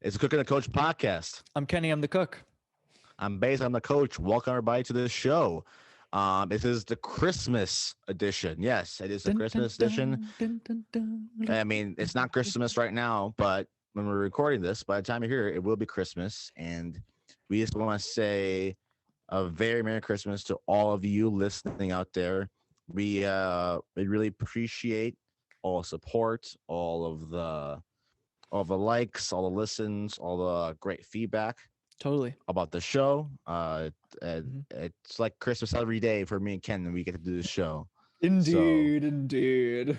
It's a Cook and the Coach podcast. I'm Kenny. I'm the cook. I'm Baeza. I'm the coach. Welcome everybody to this show. This is the Christmas edition. Yes, it is the Christmas edition. I mean, it's not Christmas right now, but when we're recording this, by the time you hear it, it will be Christmas. And we just want to say a very Merry Christmas to all of you listening out there. We really appreciate all the support, all the likes, all the listens, all the great feedback. Totally. About the show. It's like Christmas every day for me and Ken, and we get to do this show. Indeed.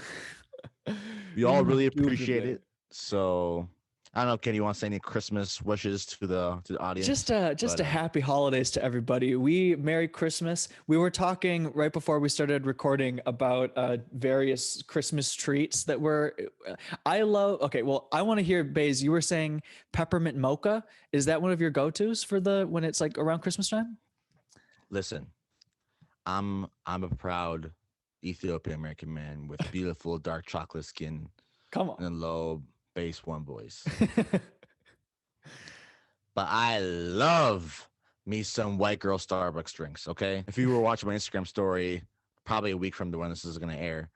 We all really appreciate it. So I don't know, Ken, you want to say any Christmas wishes to the audience? Just a happy holidays to everybody. Merry Christmas. We were talking right before we started recording about various Christmas treats that I love. Okay, well, I want to hear, Baze, you were saying peppermint mocha. Is that one of your go-tos for when it's like around Christmas time? Listen, I'm a proud Ethiopian American man with beautiful dark chocolate skin. Come on. And low bass one voice. But I love me some white girl Starbucks drinks. Okay, if you were watching my Instagram story, probably a week from when this is going to air,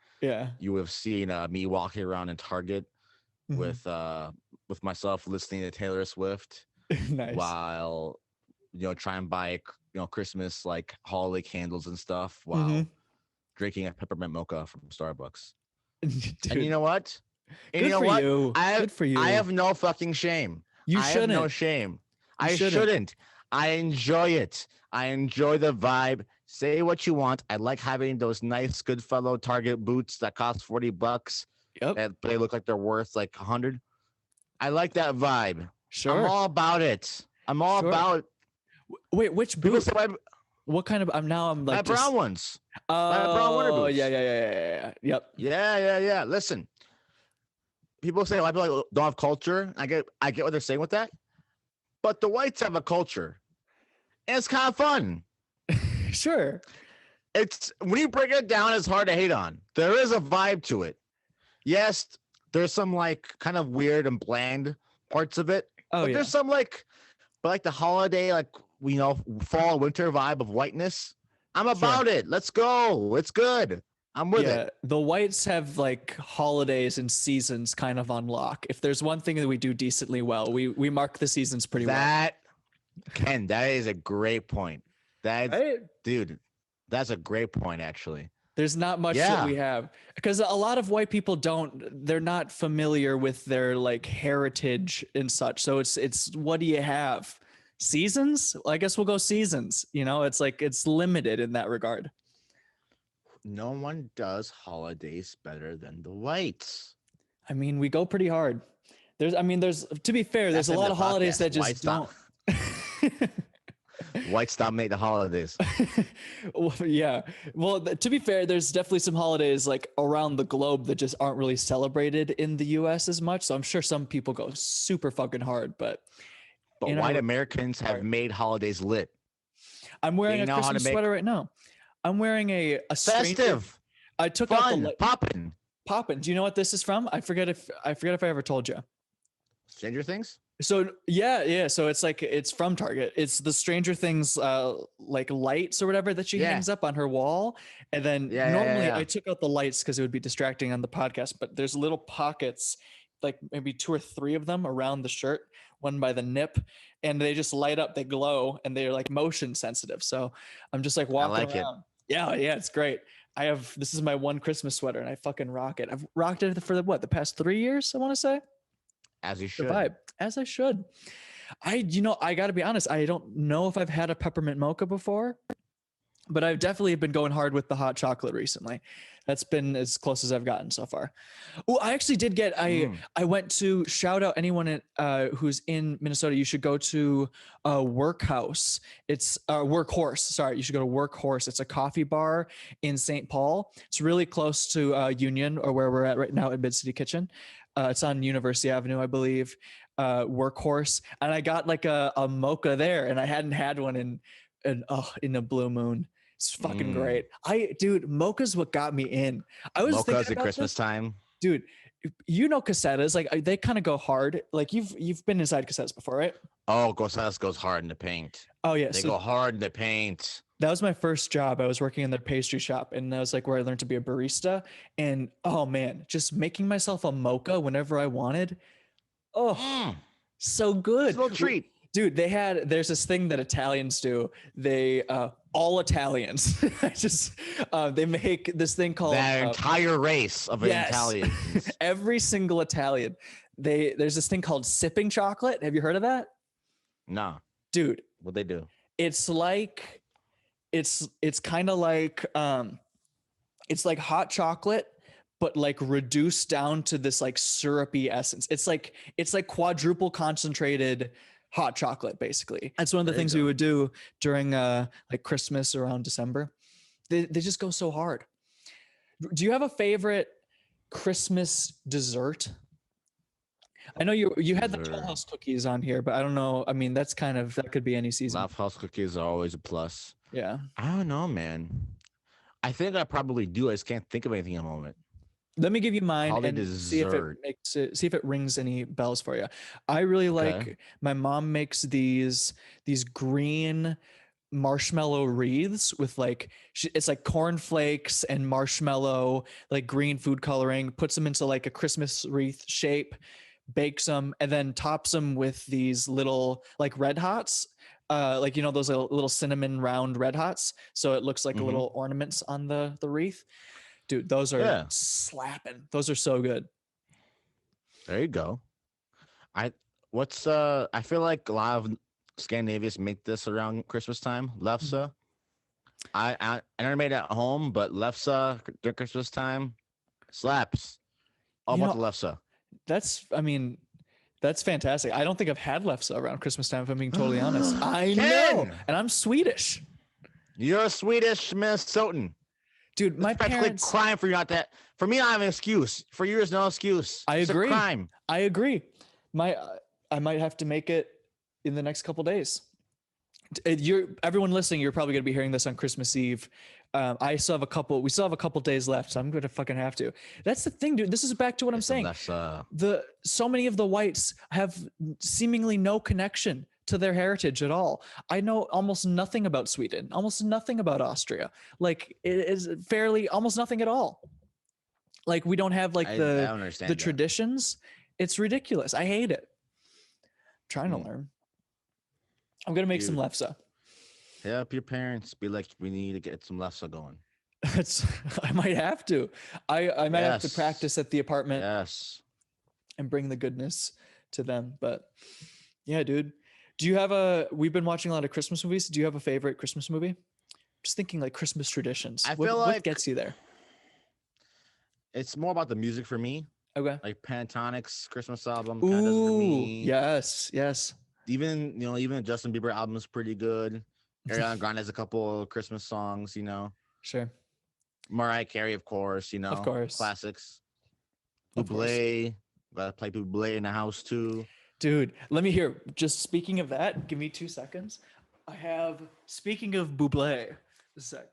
you would have seen me walking around in Target with myself listening to Taylor Swift. Nice. While try and buy Christmas like holiday candles and stuff while drinking a peppermint mocha from Starbucks. Dude. And you know what? Good for you. Good for you. I have no fucking shame. You shouldn't. I have no shame. I shouldn't. I enjoy it. I enjoy the vibe. Say what you want. I like having those nice Goodfellow Target boots that cost $40. Yep. But they look like they're worth like 100. I like that vibe. Sure. I'm all about it. I'm all about. Wait, which boots? What kind of? I'm like my brown ones. My brown winter boots. Yeah. Yep. Yeah. Listen. People say white people don't have culture. I get what they're saying with that, but the whites have a culture, and it's kind of fun. Sure. It's when you break it down, it's hard to hate on. There is a vibe to it. Yes, there's some like kind of weird and bland parts of it. But there's some like the holiday, fall winter vibe of whiteness. I'm about it. Let's go. It's good. I'm with it. The whites have like holidays and seasons kind of on lock. If there's one thing that we do decently well, we mark the seasons pretty well. Ken, that is a great point. Dude, that's a great point, actually. There's not much that we have because a lot of white people they're not familiar with their like heritage and such. So it's what do you have? Seasons? I guess we'll go seasons. It's like it's limited in that regard. No one does holidays better than the whites. I mean, we go pretty hard. There's to be fair, there's a lot of holidays that just don't. Whites dominate the holidays. Well, yeah. Well, to be fair, there's definitely some holidays like around the globe that just aren't really celebrated in the US as much. So I'm sure some people go super fucking hard, but white Americans have made holidays lit. I'm wearing a Christmas sweater right now. I'm wearing a festive. I took fun, out the poppin'. Do you know what this is from? I forget if I ever told you. Stranger Things. So yeah. So it's from Target. It's the Stranger Things like lights or whatever that she hangs up on her wall. And then normally I took out the lights because it would be distracting on the podcast. But there's little pockets, like maybe 2 or 3 of them around the shirt, one by the nip, and they just light up. They glow and they're like motion sensitive. So I'm just like walking around. Yeah, it's great. This is my one Christmas sweater and I fucking rock it. I've rocked it for the past 3 years, I want to say. As you should. The vibe. As I should. I got to be honest, I don't know if I've had a peppermint mocha before, but I've definitely been going hard with the hot chocolate recently. That's been as close as I've gotten so far. Oh, I actually did get, I went to shout out anyone who's in Minnesota. You should go to Workhouse. It's Workhorse. Sorry. You should go to Workhorse. It's a coffee bar in St. Paul. It's really close to Union, or where we're at right now at Mid City Kitchen. It's on University Avenue, I believe. Workhorse. And I got like a mocha there, and I hadn't had one in a blue moon. It's fucking great. Dude, mocha's what got me in. I was mocha's thinking at about Christmas time. Dude, you know, casetas, like they kind of go hard. Like you've been inside casetas before, right? Oh, Gonzalez goes hard in the paint. Oh yeah, They so go hard in the paint. that was my first job. I was working in their pastry shop, and that was like where I learned to be a barista. And oh man, just making myself a mocha whenever I wanted. Oh, so good. It's a little treat. Dude, there's this thing that Italians do. They all Italians they make this thing called That entire race of Italians. Every single Italian. There's this thing called sipping chocolate. Have you heard of that? No. Dude, What they do? it's like it's kind of like it's like hot chocolate, but like reduced down to this like syrupy essence. It's like quadruple concentrated hot chocolate, basically. That's one of the things we would do during like Christmas around December. They just go so hard. Do you have a favorite Christmas dessert? I know you had the Toll House cookies on here, but I don't know. I mean, that could be any season. Toll House cookies are always a plus. Yeah. I don't know, man. I think I probably do. I just can't think of anything at the moment. Let me give you mine Holiday and dessert. see if it rings any bells for you. I really like, my mom makes these green marshmallow wreaths with like, it's like cornflakes and marshmallow, like green food coloring, puts them into like a Christmas wreath shape, bakes them, and then tops them with these little like Red Hots. Like, you know, those little cinnamon round Red Hots. So it looks like little ornaments on the wreath. Dude, those are slapping. Those are so good. There you go. I feel like a lot of Scandinavians make this around Christmas time. Lefse. I never made it at home, but lefse during Christmas time slaps. All about the lefse. That's fantastic. I don't think I've had lefse around Christmas time, if I'm being totally honest. I know. And I'm Swedish. You're a Swedish Minnesotan. Dude, my parents crime for you not that. For me, I have an excuse. For you, there's no excuse. I agree. It's a crime. I agree. I might have to make it in the next couple days. Everyone listening, you're probably gonna be hearing this on Christmas Eve. We still have a couple days left, so I'm gonna fucking have to. That's the thing, dude. This is back to what I'm saying. So many of the whites have seemingly no connection to their heritage at all. I know almost nothing about Sweden, almost nothing about Austria. Like, it is almost nothing at all. Like, we don't have like the traditions. It's ridiculous. I hate it. I'm trying to learn. I'm gonna make some lefse. Help your parents. Be like, we need to get some lefse going. I might have to. I might have to practice at the apartment. Yes. And bring the goodness to them. But yeah, dude. We've been watching a lot of Christmas movies. Do you have a favorite Christmas movie? Just thinking like Christmas traditions. What gets you there? It's more about the music for me. Okay. Like Pentatonix Christmas album kind of does it for me. Yes. Even the Justin Bieber album is pretty good. Ariana Grande has a couple of Christmas songs, Sure. Mariah Carey, of course, Of course. Classics. Bublé. Gotta play Bublé in the house too. Dude, let me hear. Just speaking of that, give me 2 seconds. Speaking of Bublé, a sec.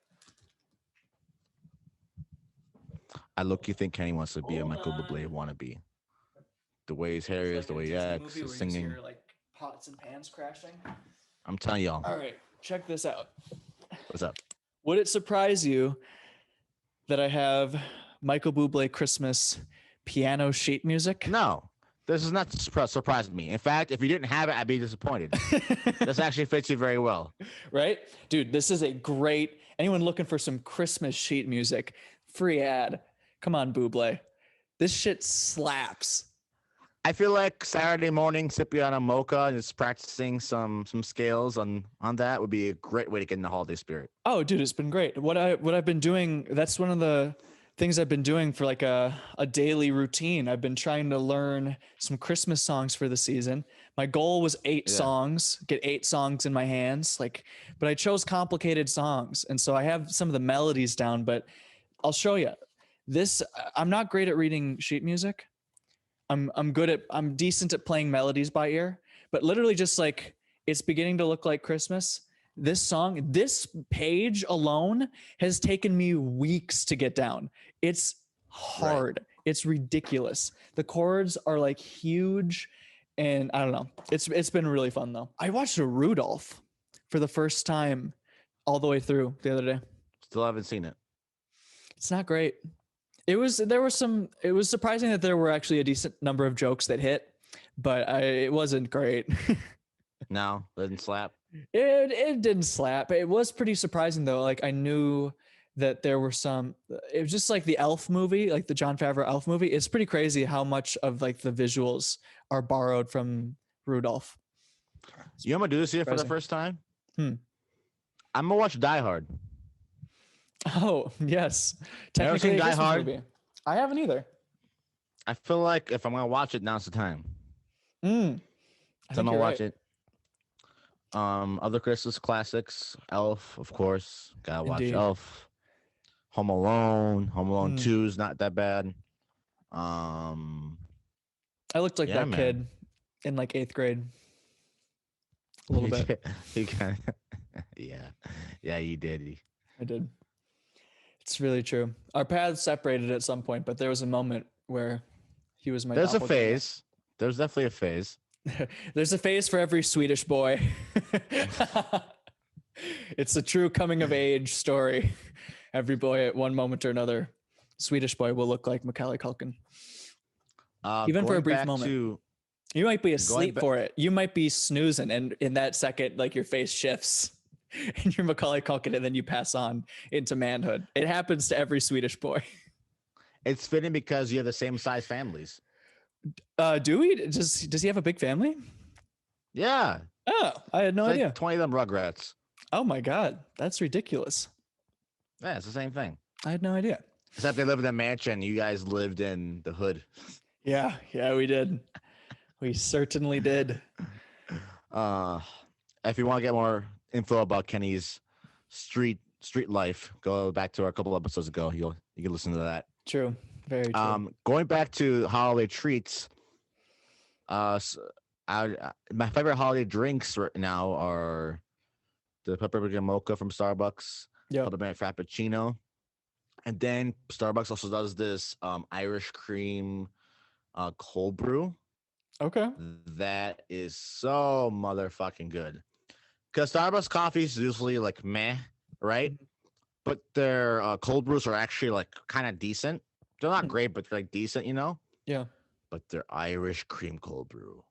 I look-y think Kenny wants to be a Michael Bublé wannabe. The way his hair is, the way he acts, his singing. Like pots and pans crashing. I'm telling y'all. All right, check this out. What's up? Would it surprise you that I have Michael Bublé Christmas piano sheet music? No. This is not surprising me. In fact, if you didn't have it, I'd be disappointed. This actually fits you very well. Right? Dude, this is anyone looking for some Christmas sheet music, free ad. Come on, Bublé. This shit slaps. I feel like Saturday morning, sipping on a mocha and just practicing some scales on that would be a great way to get in the holiday spirit. Oh, dude, it's been great. What I've been doing, that's one of the things I've been doing for like a daily routine. I've been trying to learn some Christmas songs for the season. My goal was 8 songs, get 8 songs in my hands. But I chose complicated songs. And so I have some of the melodies down, but I'll show you this. I'm not great at reading sheet music. I'm decent at playing melodies by ear, but literally just like, it's beginning to look like Christmas. This page alone has taken me weeks to get down. It's hard. Right. It's ridiculous. The chords are like huge, and I don't know. It's been really fun though. I watched a Rudolph for the first time all the way through the other day. Still haven't seen it. It's not great. It was surprising that there were actually a decent number of jokes that hit, but it wasn't great. No, didn't slap. It didn't slap. It was pretty surprising though. Like I knew that there were some. It was just like the Elf movie, like the Jon Favreau Elf movie. It's pretty crazy how much of like the visuals are borrowed from Rudolph. You know what I'm gonna do this year for the first time? I'm gonna watch Die Hard. Oh yes, Never seen Die Hard? Movie. I haven't either. I feel like if I'm gonna watch it, now's the time. So I'm gonna watch it. Other Christmas classics, Elf, of course. Gotta watch Elf. Home Alone 2 is not that bad. I looked like that kid in like 8th grade. A little bit. He kind of, yeah, you did. I did. It's really true. Our paths separated at some point, but there was a moment where he was my. There's a phase. There's definitely a phase. There's a phase for every Swedish boy. It's a true coming of age story. Every boy at one moment or another, Swedish boy will look like Macaulay Culkin. Even for a brief moment. You might be asleep for it. You might be snoozing, and in that second, like your face shifts and you're Macaulay Culkin, and then you pass on into manhood. It happens to every Swedish boy. It's fitting because you have the same size families. Do we? Does he have a big family? Yeah. Oh, I had no idea. Like 20 of them Rugrats. Oh my God. That's ridiculous. Yeah, it's the same thing. I had no idea. Except they live in a mansion. You guys lived in the hood. Yeah, we did. We certainly did. If you want to get more info about Kenny's street life, go back to our couple episodes ago. You can listen to that. True. Very true. Going back to holiday treats, my favorite holiday drinks right now are the peppermint mocha from Starbucks, peppermint frappuccino, and then Starbucks also does this Irish cream cold brew. Okay. That is so motherfucking good. Because Starbucks coffee is usually like meh, right? But their cold brews are actually like kind of decent. They're not great, but they're like decent, you know? Yeah. But they're Irish cream cold brew.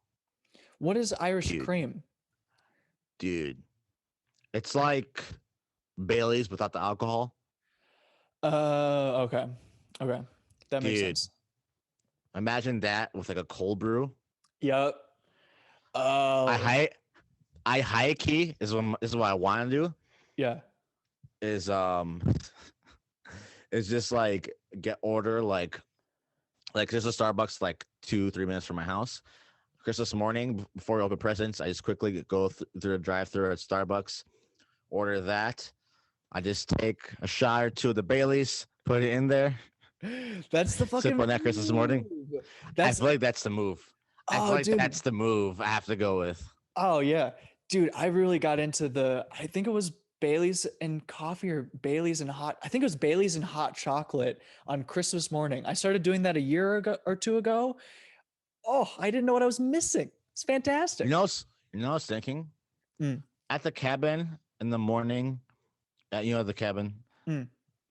What is Irish cream? Dude. It's like Bailey's without the alcohol. Okay. That makes sense. Imagine that with like a cold brew. Yep. Oh. I high key is what I want to do. Yeah. Is just like order like there's a Starbucks like 2-3 minutes from my house. Christmas morning before we open presents, I just quickly go through the drive-thru at Starbucks, order that. I just take a shot or two of the Baileys, put it in there. That's the fucking sip on that Christmas morning. I feel like that's the move. That's the move I have to go with. Oh yeah, dude, I really got into I think it was Bailey's and coffee or Bailey's and hot. I think it was Bailey's and hot chocolate on Christmas morning. I started doing that a year ago or two ago. Oh, I didn't know what I was missing. It's fantastic. You know what I was thinking? At the cabin in the morning, the cabin,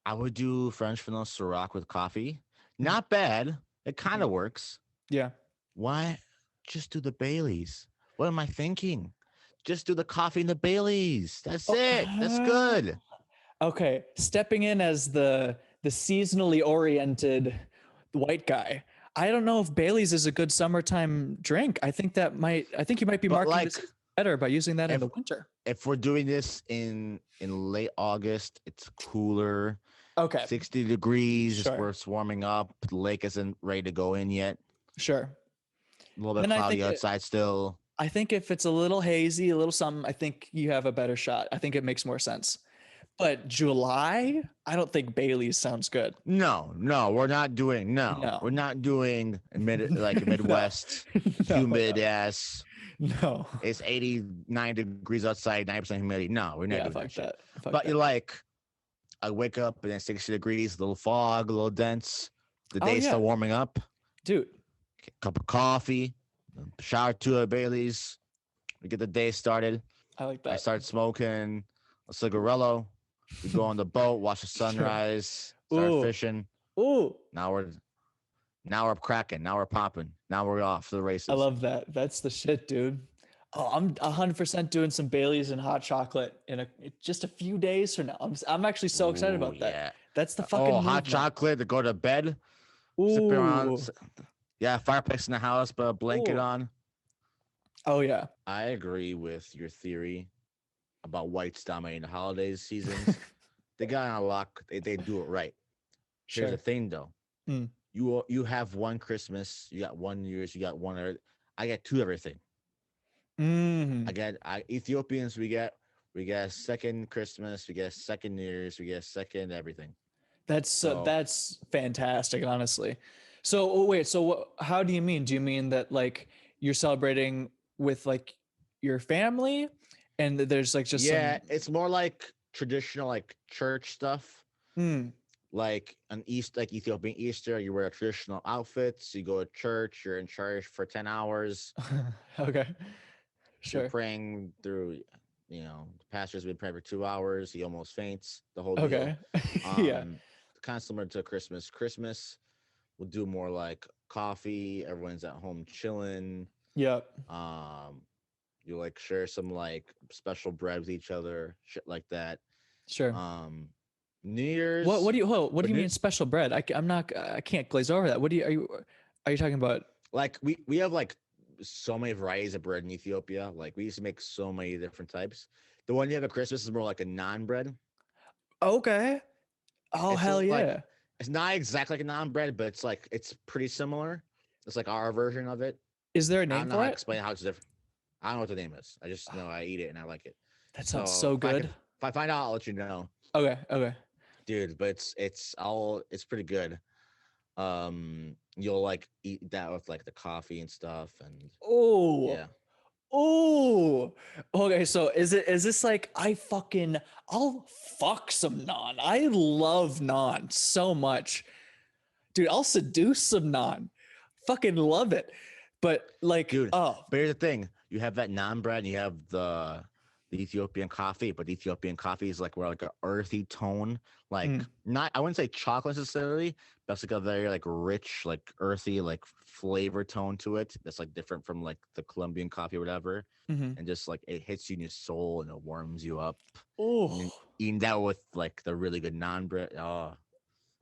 I would do French vanilla Ciroc with coffee. Not bad. It kind of works. Yeah. Why just do the Baileys? What am I thinking? Just do the coffee and the Baileys. That's it. That's good. Okay. Stepping in as the seasonally oriented white guy. I don't know if Bailey's is a good summertime drink. I think you might be marketing this better by using that in the winter. If we're doing this in late August, it's cooler. Okay. 60 degrees. Sure. We're warming up. The lake isn't ready to go in yet. Sure. A little bit cloudy outside still. I think if it's a little hazy, a little something, I think you have a better shot. I think it makes more sense. But July, I don't think Bailey's sounds good. No, we're not doing. No. We're not doing Midwest humid ass. No, it's 89 degrees outside, 90% humidity. No, we're not doing that. But you're like, I wake up and it's 60 degrees, a little fog, a little dense. The Oh day's yeah, still warming up. dude. Cup of coffee, shower two of Bailey's. We get the day started. I like I that. start smoking a cigarello. We go on the boat, watch the Sure. sunrise, start Ooh, fishing. ooh. Now we're cracking. Now we're popping. Now we're off to the I races. love that. That's the shit, dude. Oh, I'm 100% doing some Baileys and hot chocolate in just a few days from now. I'm actually so excited Ooh, about that. yeah. That's the fucking Oh, move, hot man. chocolate to go to bed, sipping around. Ooh. Yeah, fireplace in the house, but a blanket Ooh. on. Oh yeah. I agree with your theory about whites dominating the holidays seasons. They got on lock. They do it right. Here's the Sure. thing, though. Mm. You have one Christmas, you got 1 New Year's, you got one. I get two everything. Mm. Ethiopians. We get a second Christmas. We get a second New Year's. We get a second everything. So That's fantastic, honestly. So wait, so how do you mean? Do you mean that like you're celebrating with like your family, and there's like just yeah, some? it's more like traditional like church stuff. Mm. Like like Ethiopian Easter, you wear traditional outfits. You go to church. You're in church for 10 hours. Okay. You're Sure. praying through. The pastor's been praying for 2 hours. He almost faints. The whole deal. Okay. Yeah. Kind of similar to Christmas. Christmas, we'll do more like coffee. Everyone's at home chilling. Yep. Um, you like share some like special bread with each other, shit like that. Sure. Um, New What Year's do you what for do you New mean special bread? I'm not I can't glaze over that. What do you are you talking about? like we have like so many varieties of bread in Ethiopia. Like we used to make so many different types. The one you have at Christmas is more like a naan bread. Okay. Oh It's hell like yeah. it's not exactly like a naan bread, but it's pretty similar. It's like our version of it. Is there a I name don't know for how to it? explain how it's different. I don't know what the name is. I just know I eat it and I like it. That sounds So so good. if I find out, I'll let you know, Okay. Okay. dude. But it's pretty good. You'll like eat that with like the coffee and stuff, and Oh. yeah, Oh. Okay, so is this like I'll fuck some naan. I love naan so much. Dude, I'll seduce some naan. Fucking love it. But like, dude. oh, But here's the thing: you have that naan bread, and you have the Ethiopian coffee. But Ethiopian coffee is like we're like an earthy tone, like mm, not I wouldn't say chocolate necessarily, but it's like a very like rich, like earthy, like flavor tone to it. That's like different from like the Colombian coffee or whatever, mm-hmm. and just like it hits you in your soul and it warms you up. And then Oh, eating that with like the really good naan bread. Oh,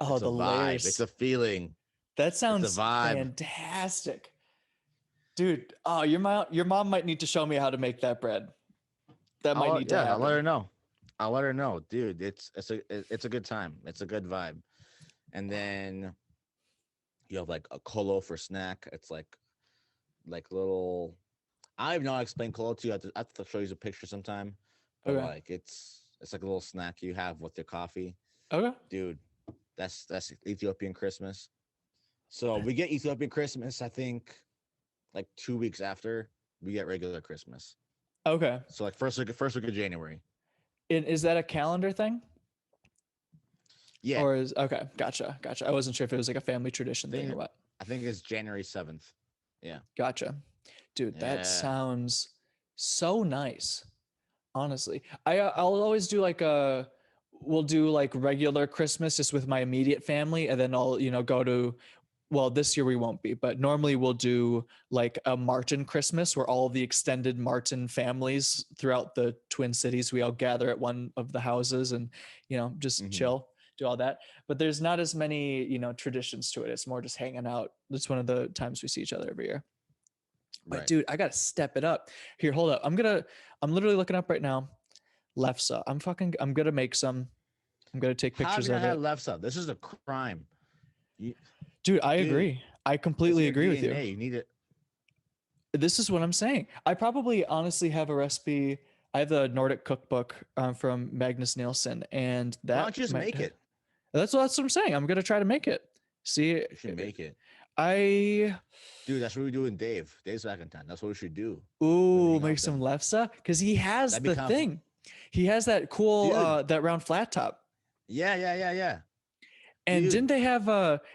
oh, it's a the vibe. It's layers. a feeling. That It's a sounds vibe. fantastic. Dude, oh, your mom might need to show me how to make that bread. That might need to I'll let happen. her know. I'll let her know, dude. It's a good time. It's a good vibe. And then you have like a colo for snack. It's like little. I don't even know how to explain colo to you. I have to show you a picture sometime. But Okay. like it's like a little snack you have with your coffee, Okay. dude. That's Ethiopian Christmas. So we get Ethiopian Christmas. I think like 2 weeks after we get regular Christmas. Okay. So like first week of January. And is that a calendar thing? Yeah, Or is okay, gotcha, gotcha. I wasn't sure if it was like a family tradition thing or think what. I think it's January 7th. Yeah. Gotcha. Dude, that Yeah. sounds so nice. Honestly. I'll always do like a we'll do like regular Christmas just with my immediate family, and then I'll, go to well, this year we won't be, but normally we'll do like a Martin Christmas where all the extended Martin families throughout the Twin Cities, we all gather at one of the houses and, just Hmm. chill, do all that. But there's not as many, traditions to it. It's more just hanging out. It's one of the times we see each other every year. But Right. dude, I got to step it up. Here, hold up. I'm literally looking up right now. Lefse. I'm going to make some. I'm going to take How have pictures you not of had it. lefse? This is a crime. You, Dude, I dude, agree. I it's in completely your agree with you. DNA. You need it. This is what I'm saying. I probably honestly have a recipe. I have the Nordic cookbook from Magnus Nielsen, and Why don't you just make it? that's what I'm saying. I'm gonna try to make it. See, You should make it. I Dude, that's what we do in Dave. Dave's back in town. That's what we should do. ooh Hang out make with some him. lefse because he has That'd be the thing. He has that cool Dude. that round flat top. Yeah. And Dude. didn't they have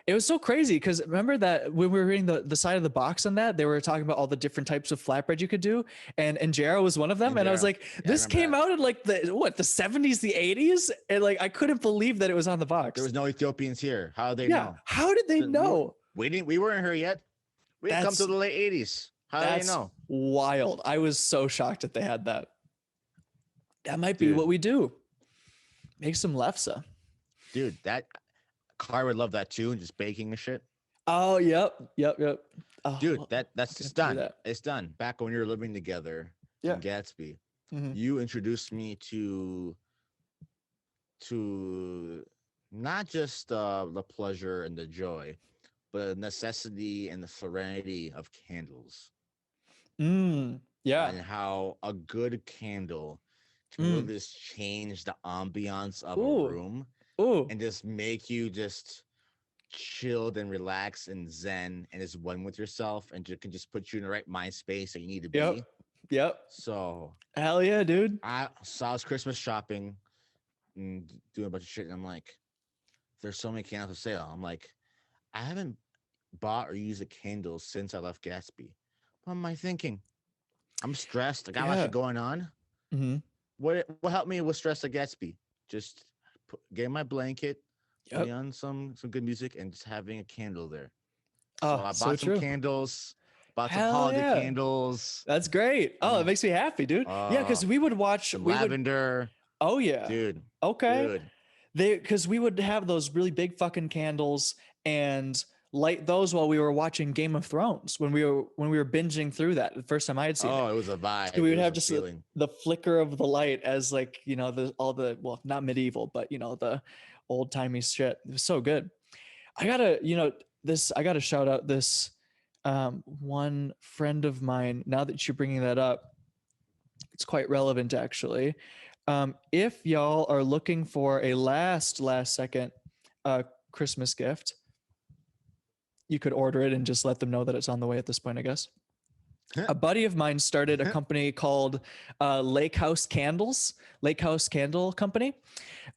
it was so crazy because remember that when we were reading the side of the box on that, they were talking about all the different types of flatbread you could do. And Injera was one of them. And I was Injera. like, Yeah, I this remember came that. out in like the 70s, the 80s. And like I couldn't believe that it was on the box. There was no Ethiopians here. How did they Yeah. know? How did they know? We weren't here yet. We didn't come That's- to the late 80s. How do they That's know? wild. I was so shocked that they had that. That might be Dude. what we do. Make some lefse. Dude, that Car would love that too, and just baking and shit. Oh, yep. Oh, Dude, that's just done. that. It's done. Back when we were living together Yeah. in Gatsby, Mhm. you introduced me to not just the pleasure and the joy, but the necessity and the serenity of candles. Yeah. And how a good candle can really just change the ambiance of Ooh. a room Ooh. and just make you just chilled and relaxed and zen and is one with yourself and can just put you in the right mind space that you need to be. Yep. So Hell yeah, dude. I was Christmas shopping and doing a bunch of shit, and I'm like, there's so many candles for sale. I'm like, I haven't bought or used a candle since I left Gatsby. What am I thinking? I'm stressed. I got a lot of shit going on. Mm-hmm. What helped me with stress at Gatsby? Just get my blanket, put on some good music, and just having a candle there. So I bought some candles, bought some holiday candles. That's great. Oh, it makes me happy, dude. Yeah, because we would watch lavender. Oh yeah, dude. Okay. Dude. Because we would have those really big fucking candles and light those while we were watching Game of Thrones when we were binging through that the first time I had seen it. Oh, it was a vibe. So we would have just the flicker of the light as like, you know, well, not medieval, but you know, the old timey shit. It was so good. I gotta shout out this one friend of mine. Now that you're bringing that up, it's quite relevant actually. If y'all are looking for a last second Christmas gift, you could order it and just let them know that it's on the way at this point, I guess. A buddy of mine started a company called Lake House Candle Company.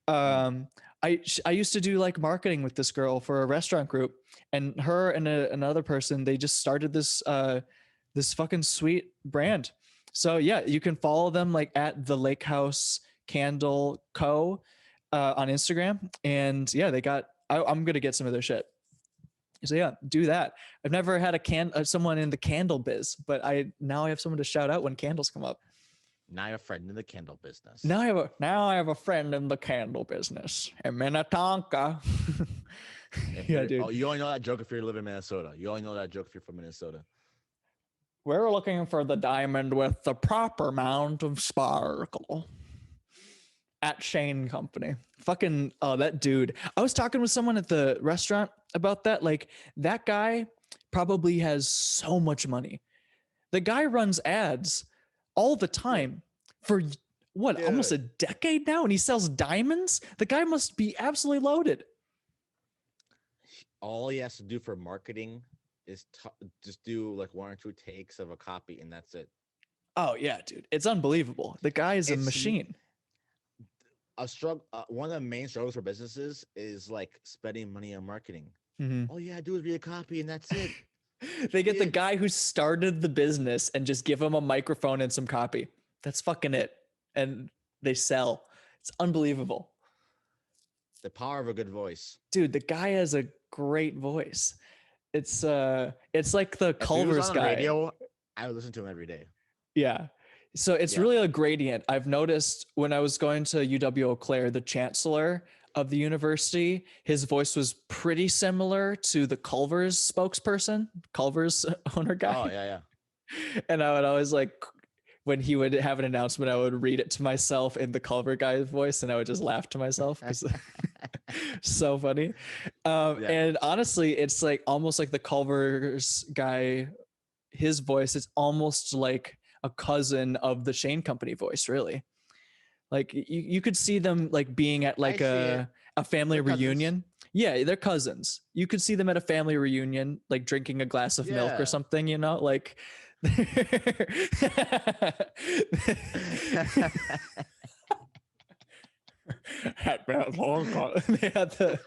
I used to do like marketing with this girl for a restaurant group, and her and another person, they just started this fucking sweet brand. So yeah, you can follow them like at the Lake House Candle Co. On Instagram, and yeah, they got. I'm gonna get some of their shit. So yeah, do that. I've never had someone in the candle biz, but now I have someone to shout out when candles come up. Now I have a friend in the candle business. Now I have a friend in the candle business in Minnetonka. Yeah, dude. Oh, you only know that joke if you live in Minnesota. You only know that joke if you're from Minnesota. We're looking for the diamond with the proper amount of sparkle. At Shane Company. Fucking that dude. I was talking with someone at the restaurant about that. Like, that guy probably has so much money. The guy runs ads all the time for what, almost a decade now, and he sells diamonds. The guy must be absolutely loaded. All he has to do for marketing is just do like 1 or 2 takes of a copy, and that's it. Oh yeah, dude. It's unbelievable. The guy is a machine. A struggle. One of the main struggles for businesses is like spending money on marketing. Mm-hmm. All you gotta do is read a copy, and that's it. They get the guy who started the business and just give him a microphone and some copy. That's fucking it. And they sell. It's unbelievable. The power of a good voice. Dude, the guy has a great voice. It's like the Culver's guy. Radio, I would listen to him every day. Yeah. So it's really a gradient. I've noticed when I was going to UW Eau Claire, the chancellor of the university, his voice was pretty similar to the Culver's spokesperson, Culver's owner guy. Oh, yeah. And I would always like, when he would have an announcement, I would read it to myself in the Culver guy's voice, and I would just laugh to myself. So funny. And honestly, it's like almost like the Culver's guy, his voice is almost like a cousin of the Shane Company voice, really. Like you could see them like being at like a family reunion. Yeah, they're cousins. You could see them at a family reunion, like drinking a glass of milk or something, you know, like they had the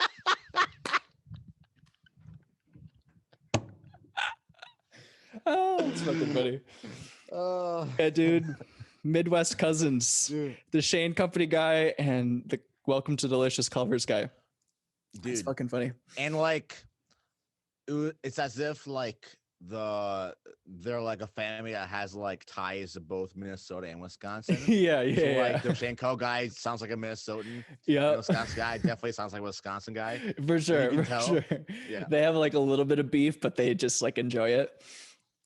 It's fucking funny. Oh, Yeah, dude. Midwest Cousins, dude, the Shane Company guy and the Welcome to Delicious Culver's guy. It's fucking funny. and like it's as if like they're like a family that has like ties to both Minnesota and Wisconsin. Yeah. So like the Shanko guy sounds like a Minnesotan. Yeah. The Wisconsin guy definitely sounds like a Wisconsin guy. For sure. You can For tell. sure. Yeah. They have like a little bit of beef, but they just like enjoy it.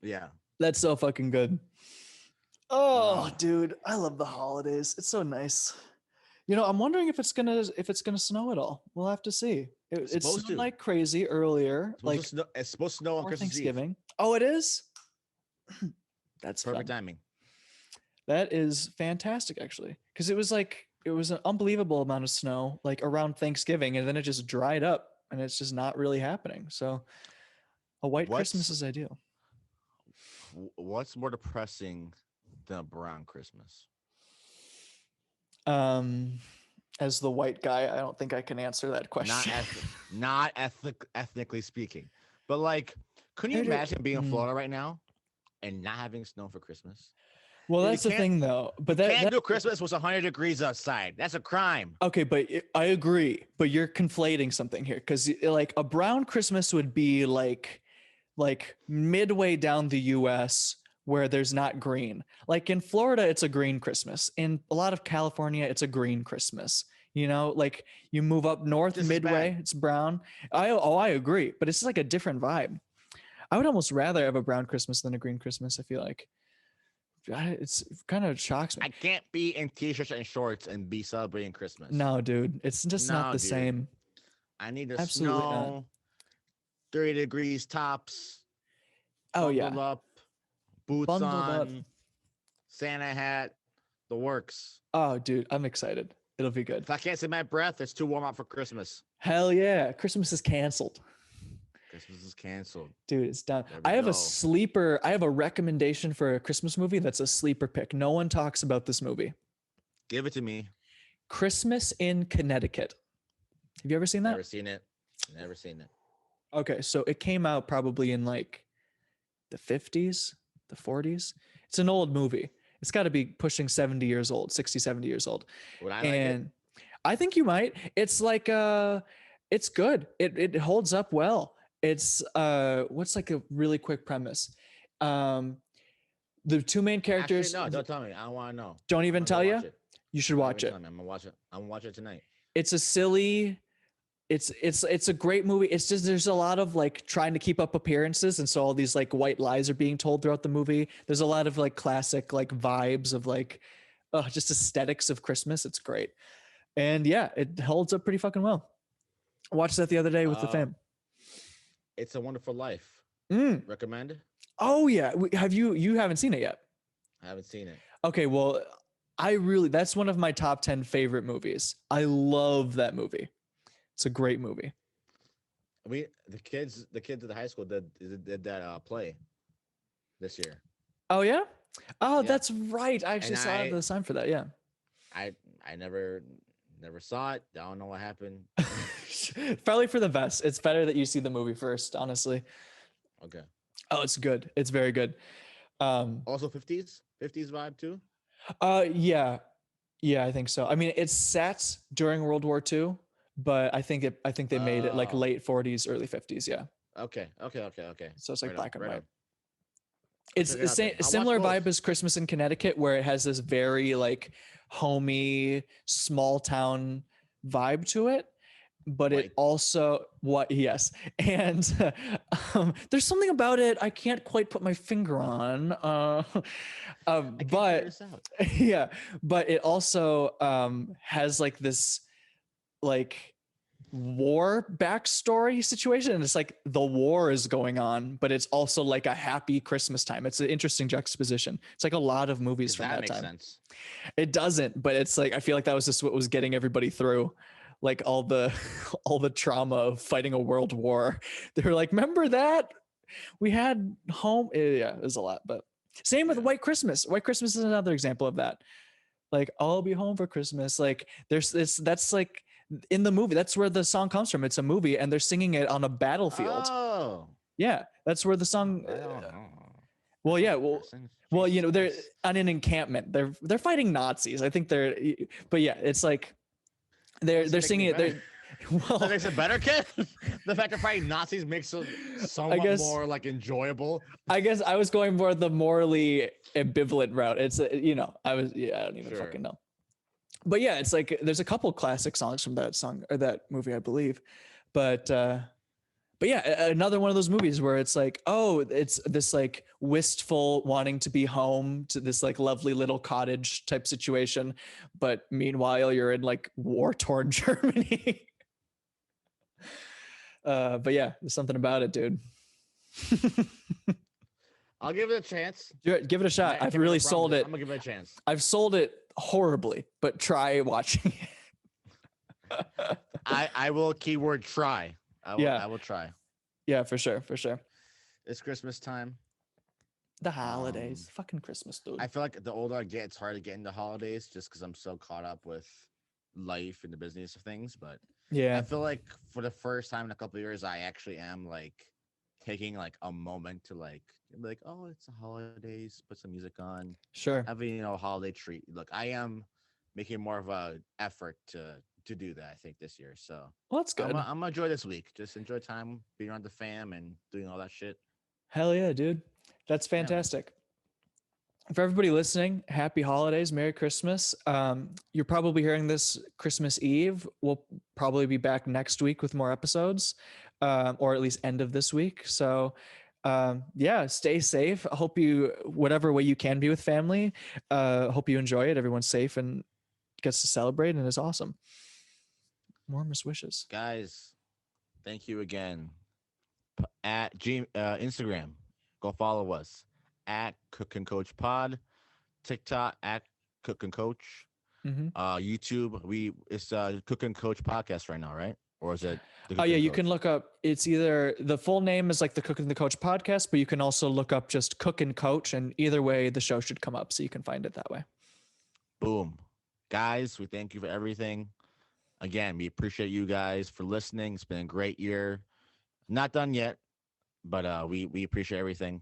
Yeah. That's so fucking good. Oh, dude, I love the holidays. It's so nice. You know, I'm wondering if it's gonna snow at all. We'll have to see. It's supposed snowed to. like crazy earlier. It's supposed to snow on for Christmas Eve. Thanksgiving. Oh, it is. That's Perfect fun. timing. That is fantastic, actually, because it was an unbelievable amount of snow like around Thanksgiving, and then it just dried up, and it's just not really happening. So, a white Christmas is ideal. What's more depressing than a brown Christmas? As the white guy, I don't think I can answer that question. Not ethnically speaking, but like, couldn't you imagine being in Florida right now and not having snow for Christmas? Well, that's the thing, though. But that can't do Christmas was 100 degrees outside. That's a crime. Okay, but I agree. But you're conflating something here, because like a brown Christmas would be like midway down the U.S. where there's not green. Like in Florida, it's a green Christmas. In a lot of California, it's a green Christmas. You know, like you move up north midway, it's brown. I agree, but it's like a different vibe. I would almost rather have a brown Christmas than a green Christmas. I feel like it kind of shocks me. I can't be in t-shirts and shorts and be celebrating Christmas. No, dude, it's just not the same. I need to snow. 30 degrees tops. Oh bundled up, boots bundled on, up. Santa hat, the works. Oh, dude, I'm excited. It'll be good. If I can't see my breath, it's too warm out for Christmas. Hell yeah. Christmas is canceled. Christmas is canceled. Dude, it's done. I have a recommendation for a Christmas movie that's a sleeper pick. No one talks about this movie. Give it to me. Christmas in Connecticut. Have you ever seen that? Never seen it. Never seen it. Okay, so it came out probably in like the 50s, the 40s. It's an old movie. It's got to be pushing 70 years old, 60, 70 years old. Would I like it? I think you might. It's like it's good. It holds up well. It's what's like a really quick premise. The two main characters. Actually, no, don't tell me. I don't want to know. Don't even tell you. You should watch it. I'm gonna watch it. I'm gonna watch it tonight. It's a silly. It's a great movie. It's just there's a lot of like trying to keep up appearances, and so all these like white lies are being told throughout the movie. There's a lot of like classic like vibes of like just aesthetics of Christmas. It's great, and yeah, it holds up pretty fucking well. I watched that the other day with the fam. It's a Wonderful Life. Recommend? Oh yeah, you haven't seen it yet? I haven't seen it. Okay, well, that's one of my top 10 favorite movies. I love that movie. It's a great movie. The kids at the high school did that play this year. Oh yeah? Oh, yeah. That's right. I actually saw the sign for that. Yeah. I never saw it. I don't know what happened. Probably for the best. It's better that you see the movie first, honestly. Okay. Oh, it's good. It's very good. Also 50s vibe too. Yeah, I think so. I mean, it's set during World War II, but I think they made it like late 40s, early 50s. Yeah. Okay. So it's like black and white. It's the same similar vibe as Christmas in Connecticut, where it has this very like homey, small town vibe to it. But it also and there's something about it I can't quite put my finger on. But yeah, but it also has like this like war backstory situation, and it's like the war is going on, but it's also like a happy Christmas time. It's an interesting juxtaposition. It's like a lot of movies from that time. Sense? It doesn't, but it's like I feel like that was just what was getting everybody through. Like all the trauma of fighting a world war. They were like, remember that? We had home. Yeah, it was a lot. But same with White Christmas. White Christmas is another example of that. Like, I'll be home for Christmas. Like there's this, that's like in the movie. That's where the song comes from. It's a movie and they're singing it on a battlefield. Oh. Yeah, that's where the song. Well, yeah. Well, you know, they're Jesus. on an encampment. They're fighting Nazis. I think but yeah, it's like they're Doesn't make singing any it. They're better. well, That makes it better, kid. The fact that fighting Nazis makes it I somewhat guess more like enjoyable. I guess I was going more the morally ambivalent route. It's you know, I don't even Sure. fucking know. But yeah, it's like there's a couple classic songs from that song or that movie, I believe. But yeah, another one of those movies where it's like, oh, it's this like wistful wanting to be home to this like lovely little cottage type situation, but meanwhile you're in like war-torn Germany. But yeah, there's something about it, dude. I'll give it a chance. Give it a shot. I've really sold it. I'm gonna give it a chance. I've sold it horribly, but try watching it. I will keyword try. I will try. Yeah, for sure, for sure. It's Christmas time. The holidays, fucking Christmas, dude. I feel like the older I get, it's hard to get into holidays just because I'm so caught up with life and the business of things. But yeah, I feel like for the first time in a couple of years, I actually am like taking like a moment to like be like, oh, it's the holidays, put some music on, sure. having a holiday treat. Look, I am making more of a effort to do that, I think, this year. So Well, that's good. I'm gonna enjoy this week. Just enjoy time being around the fam and doing all that shit. Hell yeah, dude. That's fantastic. For everybody listening, happy holidays, Merry Christmas. You're probably hearing this Christmas Eve. We'll probably be back next week with more episodes, or at least end of this week. So yeah, stay safe. I hope you, whatever way you can be with family, hope you enjoy it. Everyone's safe and gets to celebrate and is awesome. Warmest wishes. Guys, thank you again. At Instagram, go follow us at Cook and Coach Pod, TikTok at Cook and Coach, YouTube. It's Cook and Coach Podcast right now, right? Or is it? Oh yeah, you can look up. It's either the full name is like the Cook and the Coach Podcast, but you can also look up just Cook and Coach, and either way, the show should come up, so you can find it that way. Boom, guys. We thank you for everything. Again, we appreciate you guys for listening. It's been a great year. Not done yet, but we appreciate everything.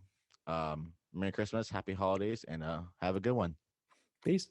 Merry Christmas, happy holidays, and have a good one. Peace.